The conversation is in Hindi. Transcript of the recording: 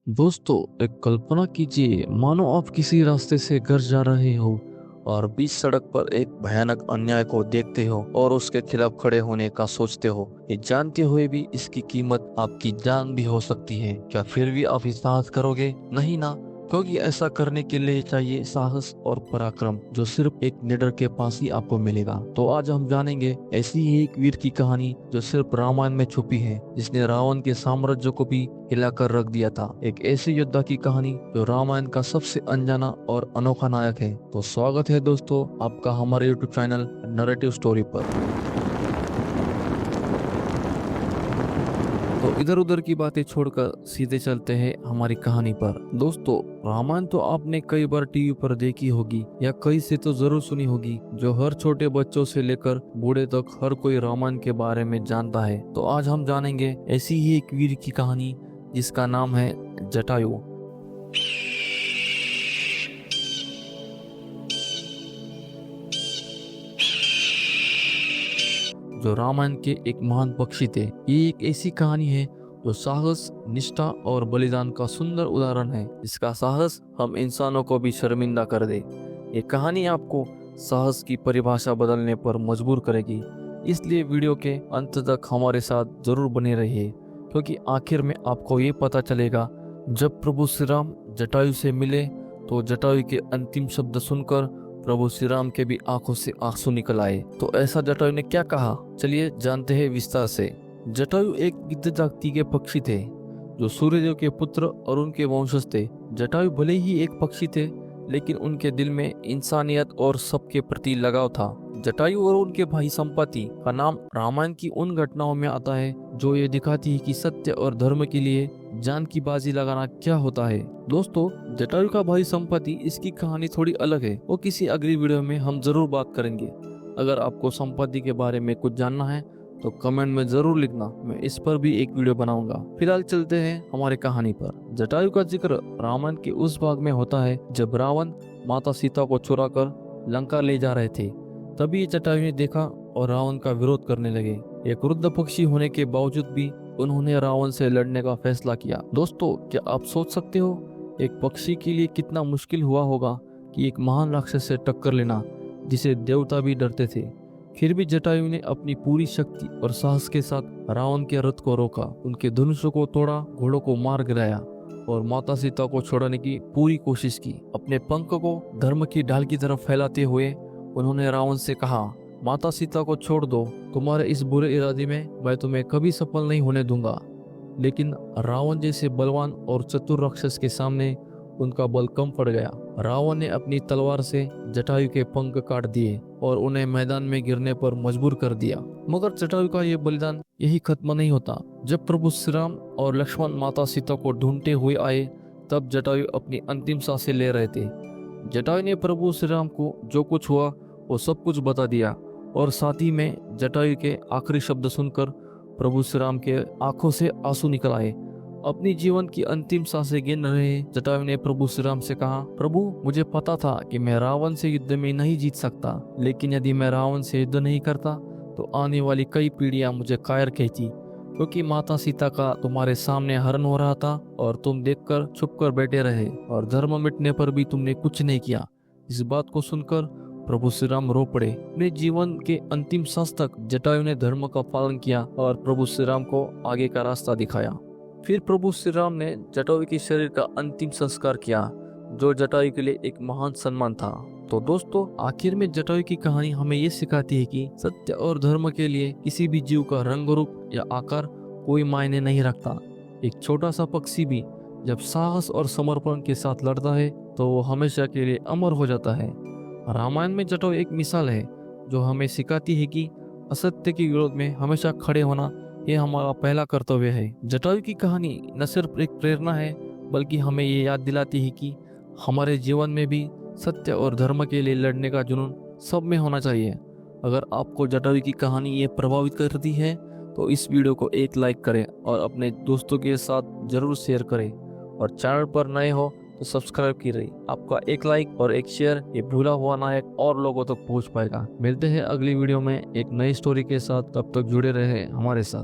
दोस्तों, एक कल्पना कीजिए, मानो आप किसी रास्ते से घर जा रहे हो और बीच सड़क पर एक भयानक अन्याय को देखते हो और उसके खिलाफ खड़े होने का सोचते हो। ये जानते हुए भी इसकी कीमत आपकी जान भी हो सकती है। क्या फिर भी आप ये साहस करोगे? नहीं ना, क्योंकि ऐसा करने के लिए चाहिए साहस और पराक्रम, जो सिर्फ एक निडर के पास ही आपको मिलेगा। तो आज हम जानेंगे ऐसी ही एक वीर की कहानी जो सिर्फ रामायण में छुपी है, जिसने रावण के साम्राज्य को भी हिलाकर रख दिया था। एक ऐसे योद्धा की कहानी जो रामायण का सबसे अनजाना और अनोखा नायक है। तो स्वागत है दोस्तों आपका हमारे यूट्यूब चैनल नरेटिव स्टोरी पर। तो इधर उधर की बातें छोड़कर सीधे चलते हैं हमारी कहानी पर। दोस्तों, रामायण तो आपने कई बार टीवी पर देखी होगी या कई से तो जरूर सुनी होगी। जो हर छोटे बच्चों से लेकर बूढ़े तक हर कोई रामायण के बारे में जानता है। तो आज हम जानेंगे ऐसी ही एक वीर की कहानी जिसका नाम है जटायु। जो रामायण के एक महान पक्षी थे। ये एक ऐसी कहानी है जो साहस, निष्ठा और बलिदान का सुंदर उदाहरण है। इसका साहस हम इंसानों को भी शर्मिंदा कर दे। ये कहानी आपको साहस की परिभाषा बदलने पर मजबूर करेगी। इसलिए वीडियो के अंत तक हमारे साथ जरूर बने रहिए, क्योंकि आखिर में आपको ये पता चलेगा, जब प्रभु श्री राम जटायु से मिले तो जटायु के अंतिम शब्द सुनकर प्रभु श्री राम के भी आंखों से आंसू निकल आए। तो ऐसा जटायु ने क्या कहा, चलिए जानते हैं विस्तार से। जटायु एक गिद्ध जाति के पक्षी थे जो सूर्यदेव के पुत्र और उनके वंशज थे। जटायु भले ही एक पक्षी थे, लेकिन उनके दिल में इंसानियत और सबके प्रति लगाव था। जटायु और उनके भाई संपाति का नाम रामायण की उन घटनाओं में आता है जो ये दिखाती है कि सत्य और धर्म के लिए जान की बाजी लगाना क्या होता है। दोस्तों, जटायु का भाई संपाति, इसकी कहानी थोड़ी अलग है। वो किसी अगली वीडियो में हम जरूर बात करेंगे। अगर आपको संपाति के बारे में कुछ जानना है तो कमेंट में जरूर लिखना, मैं इस पर भी एक वीडियो बनाऊंगा। फिलहाल चलते हैं हमारे कहानी पर। जटायु का जिक्र रामायण के उस भाग में होता है जब रावण माता सीता को चुरा कर लंका ले जा रहे थे। तभी जटायु ने देखा और रावण का विरोध करने लगे। एक वृद्ध पक्षी होने के बावजूद भी उन्होंने रावण से लड़ने का फैसला किया। दोस्तों, क्या आप सोच सकते हो एक पक्षी के लिए कितना मुश्किल हुआ होगा कि एक महान राक्षस से टक्कर लेना जिसे देवता भी डरते थे। फिर भी जटायु ने अपनी पूरी शक्ति और साहस के साथ रावण के रथ को रोका, उनके धनुष को तोड़ा, घोड़ों को मार गिराया और माता सीता को छोड़ने की पूरी कोशिश की। अपने पंख को धर्म की ढाल की तरफ फैलाते हुए उन्होंने रावण से कहा, माता सीता को छोड़ दो, तुम्हारे इस बुरे इरादे में मैं तुम्हें कभी सफल नहीं होने दूंगा। लेकिन रावण जैसे बलवान और चतुर राक्षस के सामने उनका बल कम पड़ गया। रावण ने अपनी तलवार से जटायु के पंख काट दिए और उन्हें मैदान में गिरने पर मजबूर कर दिया। मगर जटायु का ये बलिदान यही खत्म नहीं होता। जब प्रभु श्री राम और लक्ष्मण माता सीता को ढूंढते हुए आए, तब जटायु अपनी अंतिम सांसें ले रहे थे। जटायु ने प्रभु श्री राम को जो कुछ हुआ वो सब कुछ बता दिया और साथ ही में जटायु के आखिरी शब्द सुनकर प्रभु श्री राम के आंखों से आंसू निकल आए। अपनी जीवन की अंतिम सांसें गिन रहे जटायु ने प्रभु श्री राम से कहा, प्रभु, मुझे पता था कि मैं रावण से युद्ध में नहीं जीत सकता, लेकिन यदि मैं रावण से युद्ध नहीं करता तो आने वाली कई पीढ़ियां मुझे कायर कहती, क्योंकि माता सीता का तुम्हारे सामने हरण हो रहा था और तुम देखकर छुपकर बैठे रहे और धर्म मिटने पर भी तुमने कुछ नहीं किया। इस बात को सुनकर प्रभु श्री राम रो पड़े। अपने जीवन के अंतिम सांस तक जटायु ने धर्म का पालन किया और प्रभु श्री राम को आगे का रास्ता दिखाया। फिर प्रभु श्री राम ने जटायु के शरीर का अंतिम संस्कार किया, जो जटायु के लिए एक महान सम्मान था। तो दोस्तों, आखिर में जटायु की कहानी हमें ये सिखाती है कि सत्य और धर्म के लिए किसी भी जीव का रंग, रूप या आकार कोई मायने नहीं रखता। एक छोटा सा पक्षी भी जब साहस और समर्पण के साथ लड़ता है तो वो हमेशा के लिए अमर हो जाता है। रामायण में जटायु एक मिसाल है जो हमें सिखाती है कि असत्य के विरोध में हमेशा खड़े होना ये हमारा पहला कर्तव्य है। जटायु की कहानी न सिर्फ एक प्रेरणा है, बल्कि हमें ये याद दिलाती है कि हमारे जीवन में भी सत्य और धर्म के लिए लड़ने का जुनून सब में होना चाहिए। अगर आपको जटायु की कहानी ये प्रभावित करती है तो इस वीडियो को एक लाइक करें और अपने दोस्तों के साथ जरूर शेयर करें, और चैनल पर नए हो तो सब्सक्राइब कीजिए। आपका एक लाइक और एक शेयर ये भूला हुआ नायक और लोगों तक पहुंच पाएगा। मिलते हैं अगली वीडियो में एक नई स्टोरी के साथ, तब तक जुड़े रहे हमारे साथ।